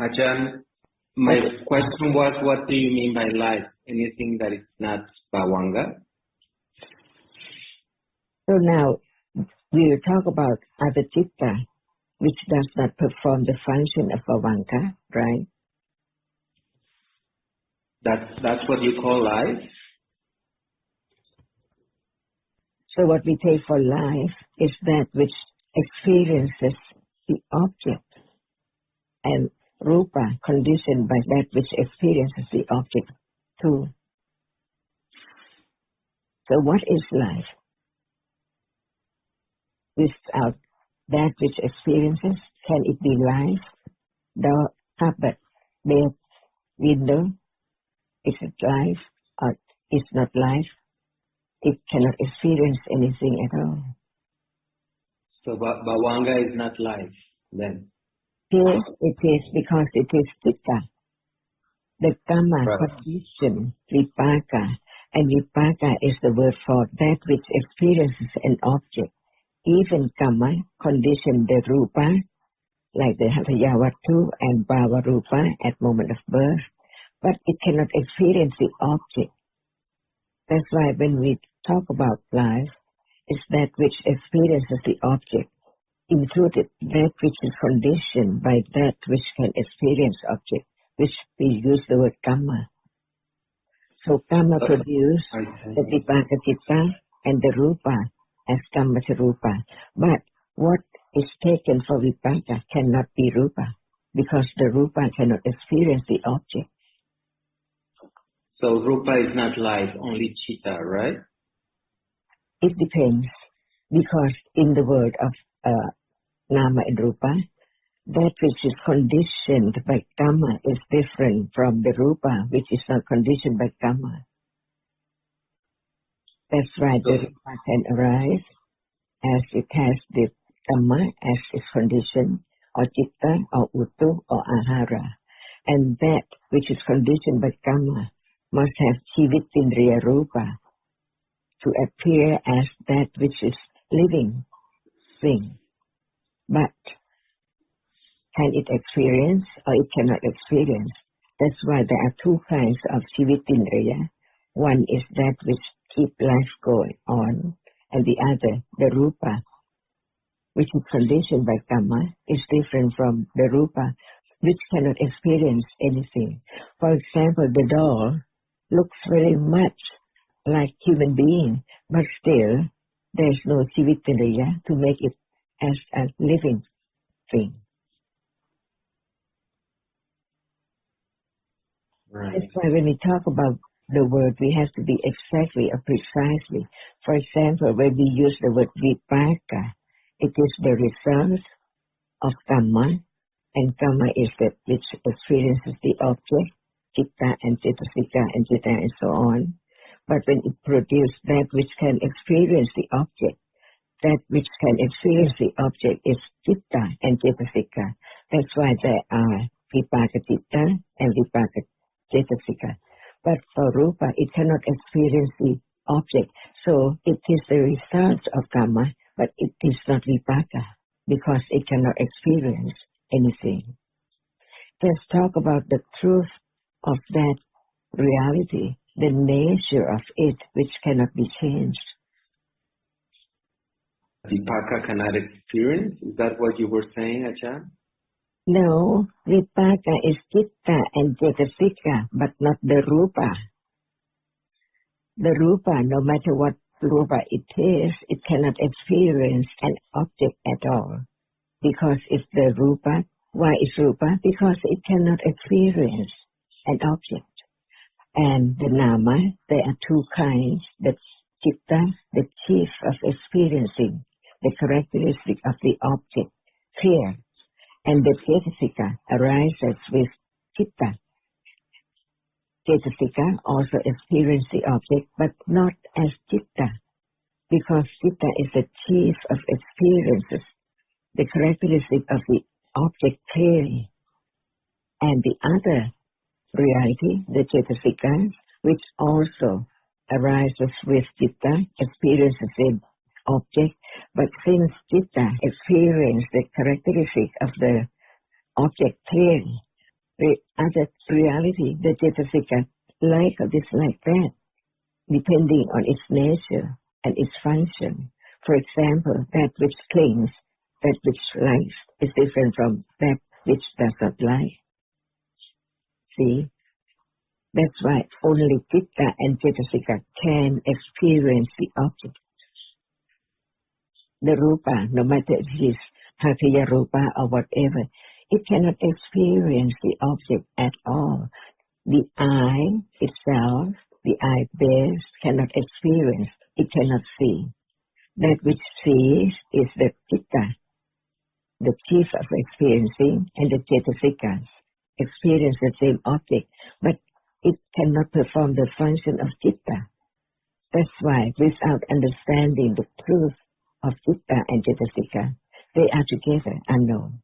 Ajahn, my question was, what do you mean by life? Anything that is not bhavanga? So now we will talk about other citta, which does not perform the function of bhavanga, right? That's what you call life? So what we take for life is that which experiences the object, and rupa conditioned by that which experiences the object too. So what is life? Without that which experiences, can it be life? Door, carpet, bed, window, is it life or is not life? It cannot experience anything at all. So bhavanga is not life then? Yes, it is, because it is citta. The karma condition, vipaka, and vipaka is the word for that which experiences an object. Even karma condition the rupa, like the hatayavatu and bhava rupa at moment of birth, but it cannot experience the object. That's why when we talk about life, it's that which experiences the object, included that which is conditioned by that which can experience object, which we use the word karma. So karma produce the vipaka citta and the rupa as karma rupa. But what is taken for vipaka cannot be rupa, because the rupa cannot experience the object. So rupa is not life, only citta, right? It depends, because in the word of nama and rupa, that which is conditioned by karma is different from the rupa, which is not conditioned by karma. That's why the rupa can arise as it has the karma as its condition, or citta, or uttu, or ahara. And that which is conditioned by karma must have jivitindriya rupa to appear as that which is living thing. But can it experience or it cannot experience? That's why there are two kinds of jivitindriya. One is that which keep life going on, and the other, the rupa, which is conditioned by karma, is different from the rupa, which cannot experience anything. For example, the doll looks very much like human being, but still there's no jivitindriya to make it as a living thing. Right. That's why when we talk about the word, we have to be exactly or precisely. For example, when we use the word vipaka, it is the result of karma, and karma is that which experiences the object, citta and cetasika and citta and so on. But when it produces that which can experience the object, that which can experience the object is citta and cetasika. That's why there are vipaka citta and vipaka cetasika. But for rupa, it cannot experience the object. So it is the result of karma, but it is not vipaka, because it cannot experience anything. Let's talk about the truth of that reality, the nature of it, which cannot be changed. Vipaka cannot experience? Is that what you were saying, Ajahn? No, vipaka is citta and cetasika, but not the rupa. The rupa, no matter what rupa it is, it cannot experience an object at all. Because it's the rupa. Why is rupa? Because it cannot experience an object. And the nama, there are two kinds. The citta, the chief of experiencing the characteristic of the object, clear. And the cetasika arises with citta. Cetasika also experience the object, but not as citta, because citta is the chief of experiences, the characteristic of the object clearly. And the other reality, the cetasika, which also arises with citta, experiences the object, but since citta experiences the characteristic of the object clearly, the other reality, the Cetasika, like or dislike that, depending on its nature and its function. For example, that which clings, that which likes, is different from that which does not like. See? That's why only Citta and Cetasika can experience the object. The Rupa, no matter if it is Hathiya Rupa or whatever, it cannot experience the object at all. The eye itself, the eye base, cannot experience, it cannot see. That which sees is the Citta, the chief of experiencing, and the Cetasikas experience the same object, but it cannot perform the function of Citta. That's why, without understanding the truth of Citta and Cetasika, they are together, unknown.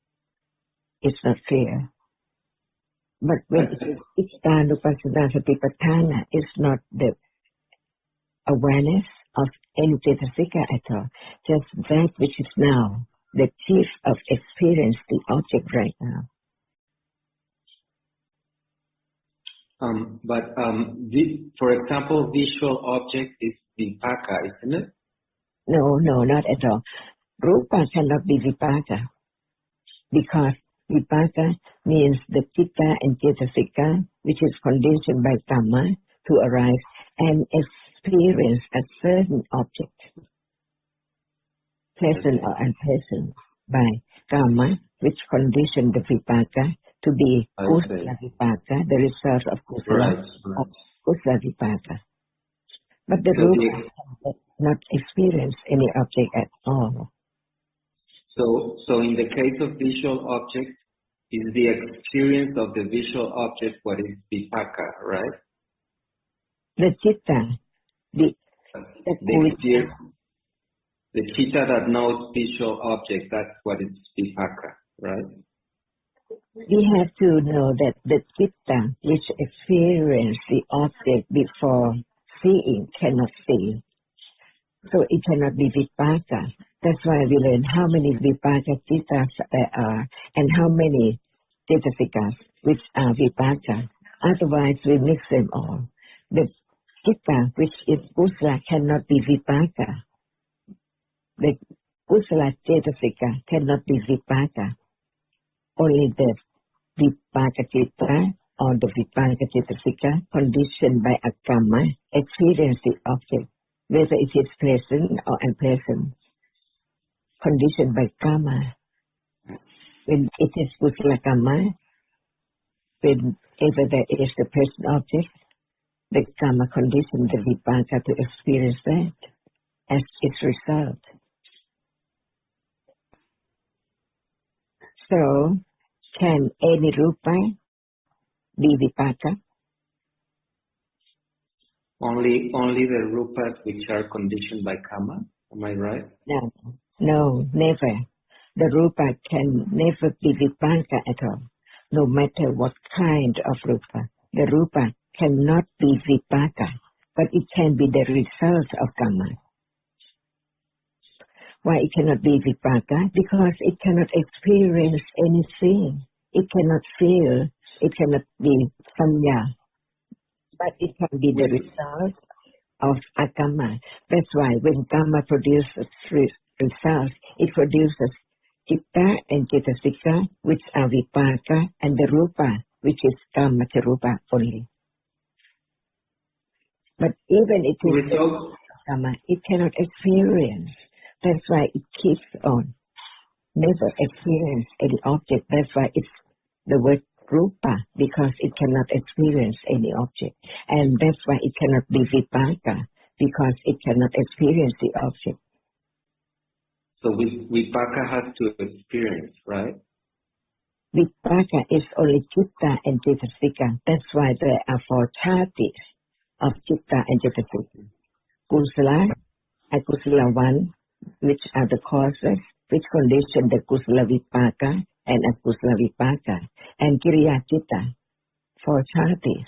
It's not clear. But when it is Ittanupassana Satipatthana, it's not the awareness of any Cetasika at all, just that which is now the chief of experience, the object right now. For example, visual object is vipaka, isn't it? No, not at all. Rupa cannot be vipaka, because vipaka means the Citta and Cetasika, which is conditioned by Dhamma, to arise and experience a certain object, pleasant or unpleasant, by Dhamma, which conditioned the vipaka to be kusala vipaka, the result of kusala, of kusala vipaka. But the Rupa cannot not experience any object at all. So in the case of visual object, is the experience of the visual object what is vipaka, right? The Citta, the Citta that knows visual object, that's what is vipaka, right? We have to know that the Citta which experience the object before seeing cannot see. So it cannot be vipaka. That's why we learn how many vipaka Cittas there are and how many Cetasikas which are vipaka. Otherwise we mix them all. The Citta which is kusala cannot be vipaka. The kusala Cetasika cannot be vipaka. Only the vipaka Citta or the vipaka Cetasika conditioned by agama experience the object, whether it is pleasant or unpleasant, conditioned by karma. When it is kusala karma, whenever there is the present object, the karma conditions the vipaka to experience that as its result. So, can any rupa be vipaka? Only the rupas which are conditioned by karma, am I right? No, never. The rupa can never be vipaka at all, no matter what kind of rupa. The rupa cannot be vipaka, but it can be the result of karma. Why it cannot be vipaka? Because it cannot experience anything. It cannot feel. It cannot be sanya. But it can be the result of agama. That's why when karma produces results, it produces Citta and Cetasika, which are vipaka, and the rupa, which is karma rupa only. But even it is karma, it cannot experience. That's why it keeps on. Never experience any object. That's why it's the word rupa, because it cannot experience any object. And that's why it cannot be vipaka, because it cannot experience the object. So vipaka has to experience, right? Vipaka is only Citta and Cetasika. That's why there are 4 chatis of Citta and Cetasika. Kusala, akusala 1, which are the causes which condition the kusala vipaka and akusala vipaka, and kiriya citta, 4 chatis.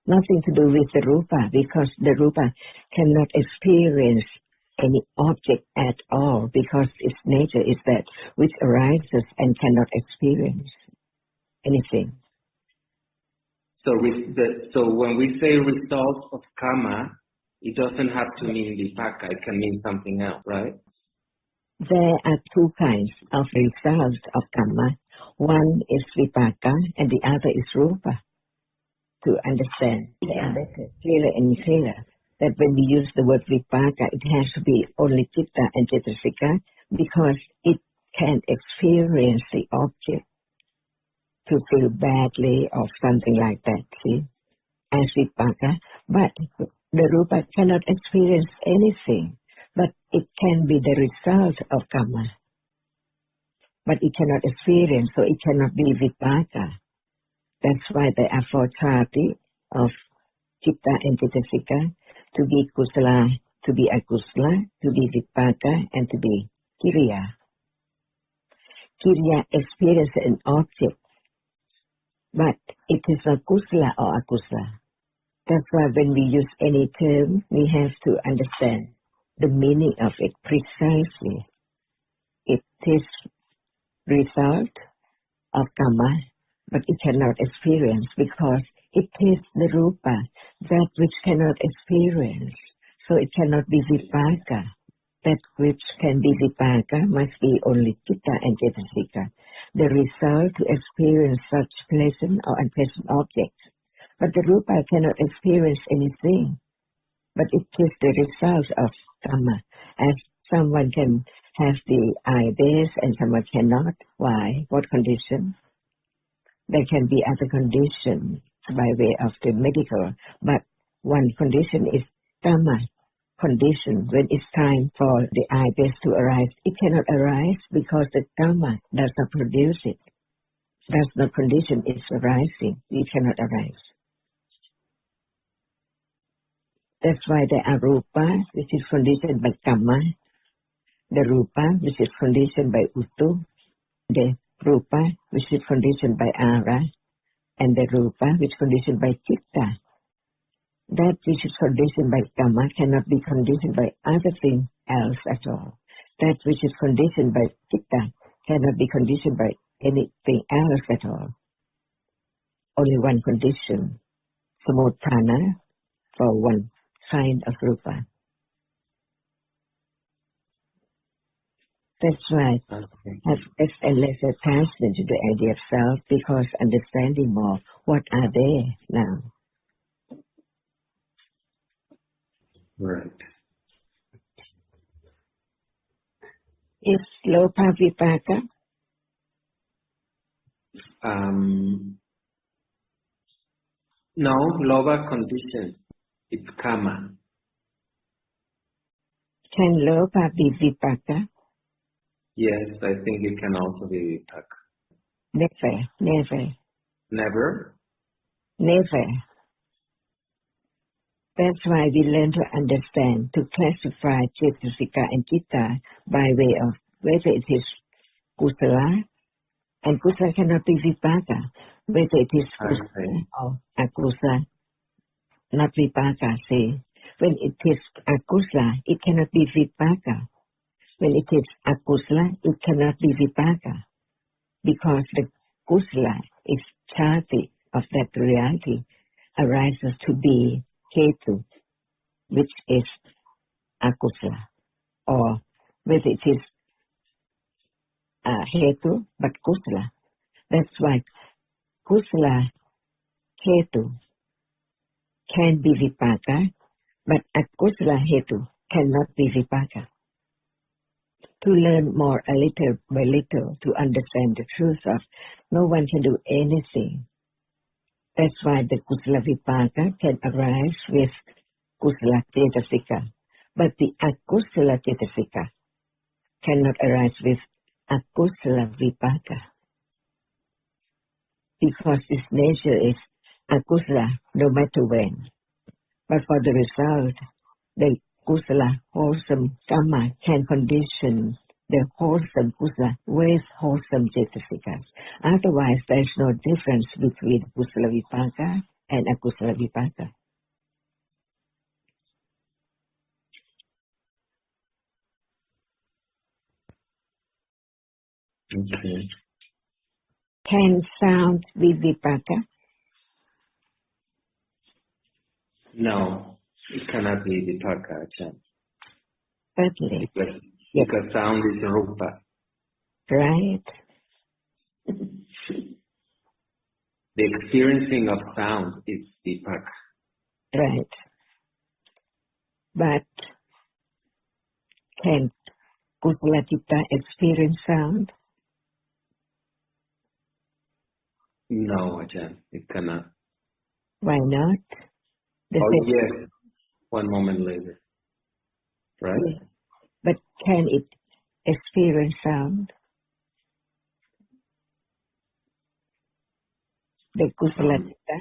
Nothing to do with the rupa, because the rupa cannot experience any object at all, because its nature is that which arises and cannot experience anything. So when we say result of karma, it doesn't have to mean vipaka. It can mean something else, right? There are two kinds of results of karma. One is vipaka and the other is rupa. To understand clearer and clearer that when we use the word vipaka, it has to be only citta and cetasika because it can experience the object to feel badly or something like that, see, as vipaka. But the rupa cannot experience anything, but it can be the result of karma. But it cannot experience, so it cannot be vipaka. That's why there are four chati of citta and cetasika, to be kusala, to be akusala, to be vipaka, and to be kiriya. Kiriya experiences an object, but it is not kusala or akusala. That's why when we use any term, we have to understand the meaning of it precisely. It is result of karma, but it cannot experience because it is the rupa, that which cannot experience. So it cannot be vipaka. That which can be vipaka must be only citta and cetasika. The result to experience such pleasant or unpleasant objects. But the rupa cannot experience anything. But it is the result of karma. As someone can have the eye base and someone cannot. Why? What condition? There can be other conditions by way of the medical, but one condition is dhamma condition. When it's time for the eye base to arise, it cannot arise because the dhamma does not produce it. That's the condition is arising. It cannot arise. That's why there are rupa, which is conditioned by karma, the rupa, which is conditioned by uttu, the rupa, which is conditioned by ara, and the rupa, which is conditioned by citta. That which is conditioned by karma cannot be conditioned by other thing else at all. That which is conditioned by citta cannot be conditioned by anything else at all. Only one condition, samudana, for one kind of rupa. That's why have less and less attachment to the idea of self because understanding more what are they now. Right. Is lopa vipaka? No, loba condition. It's karma. Can lopa be vipaka? Yes, I think it can also be vipaka. Never, never. Never? Never. That's why we learn to understand, to classify cetasika and citta by way of whether it is kusala, and kusala cannot be vipaka, whether it is kusala or akusala, not vipaka, see. When it is akusala, it cannot be vipaka. When it is akusala, it cannot be vipaka, because the kusala is chati of that reality, arises to be hetu, which is akusala, or whether it is hetu but kusala. That's why kusala hetu can be vipaka, but akusala hetu cannot be vipaka. To learn more a little by little, to understand the truth of no one can do anything. That's why the kusala vipaka can arise with kusala cetasika, but the akusala cetasika cannot arise with akusala vipaka, because its nature is akusala no matter when. But for the result, the kusala wholesome karma can condition the wholesome kusala with wholesome cetasikas. Otherwise, there is no difference between kusala vipaka and akusala vipaka. Okay. Can sound be vipaka? No, it cannot be vipaka, Ajahn. Certainly. Because sound is rupa. Right. The experiencing of sound is vipaka. Right. But can kusala citta experience sound? No, Ajahn, it cannot. Why not? Yes, one moment later. Right? Yes. But can it experience sound? The kusala citta?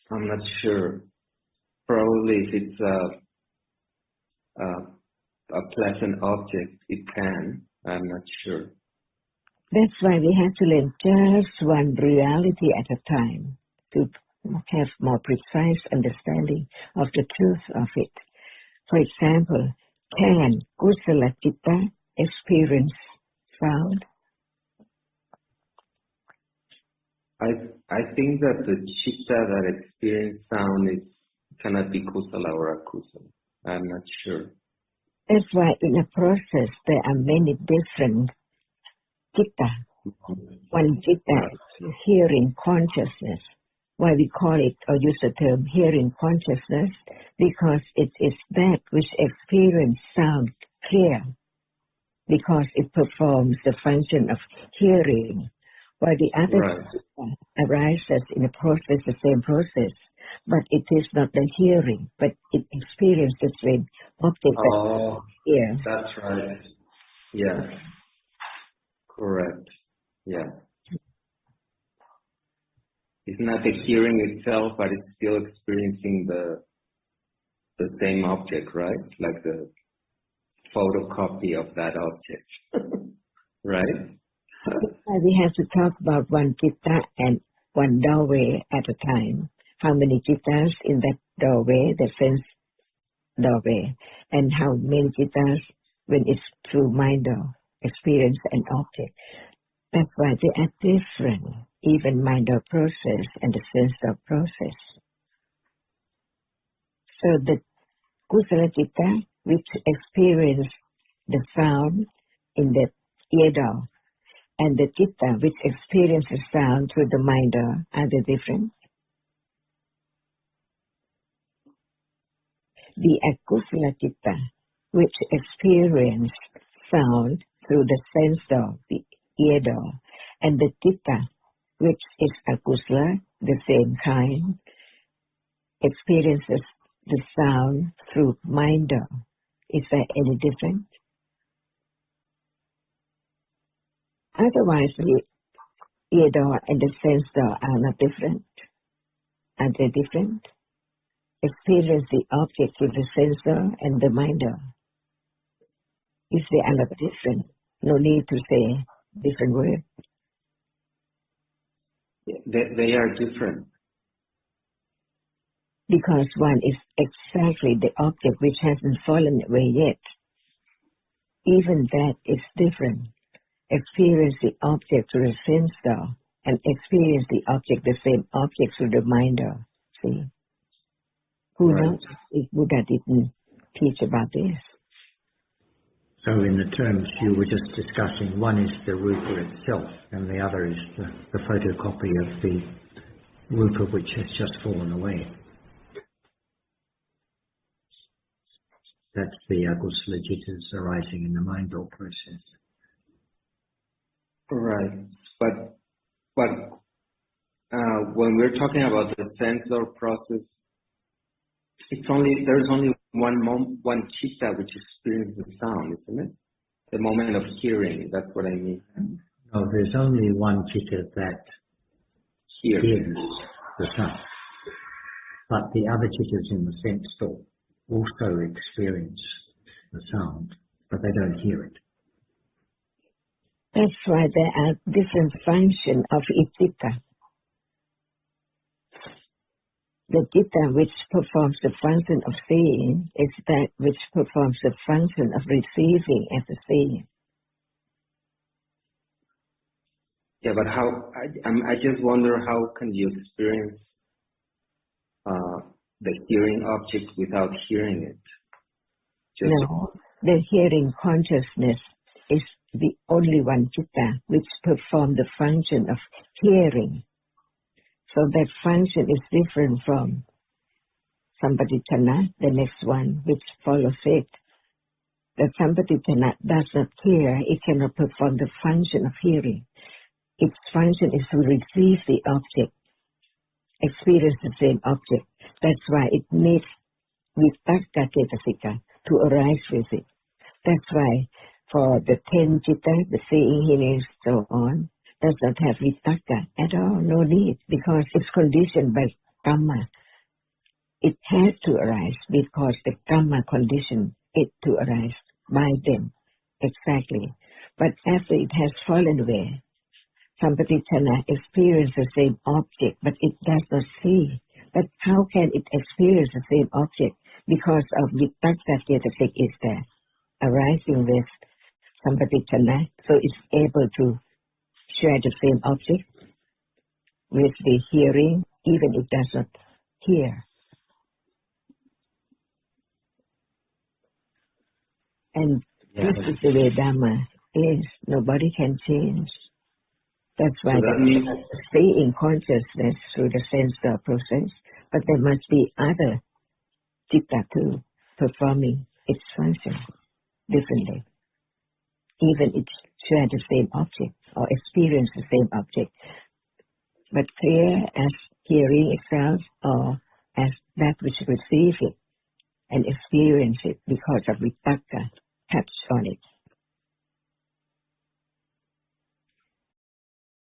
I'm not sure. Probably if it's a pleasant object, it can. I'm not sure. That's why we have to learn just one reality at a time to have more precise understanding of the truth of it. For example, can kusala citta experience sound? I think that the chitta that experience sound cannot be kusala or akusala. I'm not sure. That's why in a process there are many different citta. One citta is hearing consciousness. Why we call it or use the term hearing consciousness? Because it is that which experience sound clear. Because it performs the function of hearing. While the other citta arises in a process, the same process, but it is not the hearing, but it experiences the same object. Oh, that's right. Yeah. Correct. Yeah. It's not the hearing itself, but it's still experiencing the same object, right? Like the photocopy of that object. Right? We have to talk about one citta and one doorway at a time. How many cittas in that doorway, the sense doorway, and how many cittas when it's through mind door, experience an object. That's why they are different, even mind door process and the sense door process. So the kusala citta, which experience the sound in the ear door, and the citta, which experiences sound through the mind door, are they different? The akusala citta, which experience sound through the sense door, the ear door, and the citta, which is akusala, the same kind, experiences the sound through mind door. Is there any difference? Otherwise, the ear door and the sense door are not different. Are they different? Experience the object with the sensor and the mind door. If they are not different, no need to say different words. They are different. Because one is exactly the object which hasn't fallen away yet. Even that is different. Experience the object through the sense door and experience the object, the same object through the mind door. See? Who knows if Buddha didn't teach about this? So in the terms you were just discussing, one is the rupa itself and the other is the photocopy of the rupa which has just fallen away. That's the akusala cittas arising in the mind door process. Right. But when we're talking about the sensor process, there's only one citta which experiences the sound, isn't it? The moment of hearing, that's what I mean. No, there's only one citta that hears the sound. But the other cittas in the sense door also experience the sound, but they don't hear it. That's why there are different functions of each citta. The citta which performs the function of seeing is that which performs the function of receiving as a seeing. Yeah, but how? I just wonder how can you experience the hearing object without hearing it? No, the hearing consciousness is the only one citta which performs the function of hearing. So that function is different from Sampatitthana, the next one, which follows it. The Sampatitthana does not hear, it cannot perform the function of hearing. Its function is to receive the object, experience the same object. That's why it needs vitakka cetasika to arise with it. That's why for the 10 citta, the seeing, hearing, so on, does not have vitakka at all, no need, because it's conditioned by kamma. It has to arise because the kamma conditioned it to arise by them. Exactly. But after it has fallen away, Sampatitthana experiences the same object, but it does not see. But how can it experience the same object? Because of vitakka cetasik is there, arising with Sampatitthana, so it's able to share the same object with the hearing, even if it does not hear. And this is the way Dhamma is. Nobody can change. That's why they stay in consciousness through the sense process, but there must be other citta too performing its function differently. Even it share the same object or experience the same object, but clear as hearing itself or as that which receives it and experience it because of vitakka touch on it.